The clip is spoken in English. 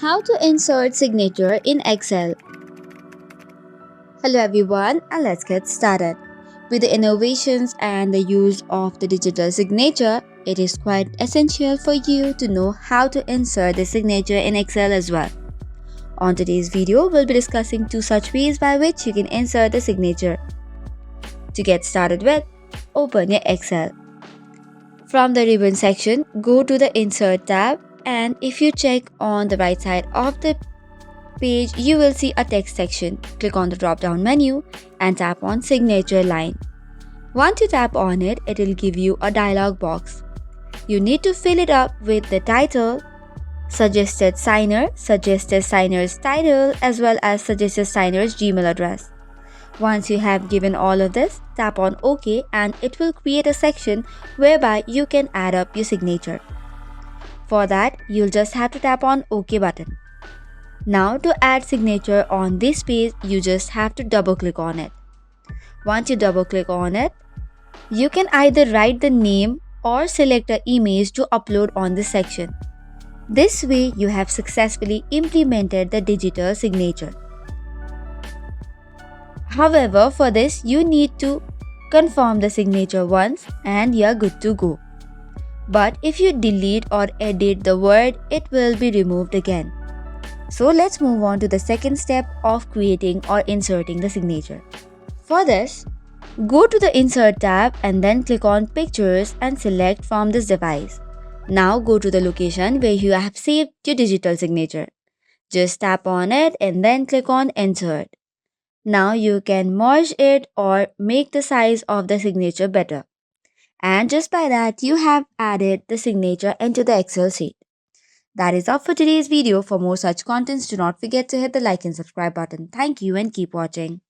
How to insert signature in Excel. Hello everyone, and let's get started. With the innovations and the use of the digital signature, it is quite essential for you to know how to insert the signature in Excel as well. On today's video, we'll be discussing two such ways by which you can insert the signature. To get started with, open your Excel. From the ribbon section, go to the Insert tab, and if you check on the right side of the page, you will see a text section. Click on the drop down menu and tap on Signature Line. Once you tap on it, it will give you a dialog box. You need to fill it up with the title, suggested signer's title, as well as suggested signer's Gmail address. Once you have given all of this, tap on OK and it will create a section whereby you can add up your signature. For that, you'll just have to tap on OK button. Now to add signature on this page, you just have to double click on it. Once you double click on it, you can either write the name or select an image to upload on this section. This way, you have successfully implemented the digital signature. However, for this, you need to confirm the signature once and you're good to go. But if you delete or edit the word, it will be removed again. So let's move on to the second step of creating or inserting the signature. For this, go to the Insert tab and then click on Pictures and select from this device. Now go to the location where you have saved your digital signature. Just tap on it and then click on Insert. Now you can merge it or make the size of the signature better. And just by that, you have added the signature into the Excel sheet. That is all for today's video. For more such contents, do not forget to hit the like and subscribe button. Thank you and keep watching.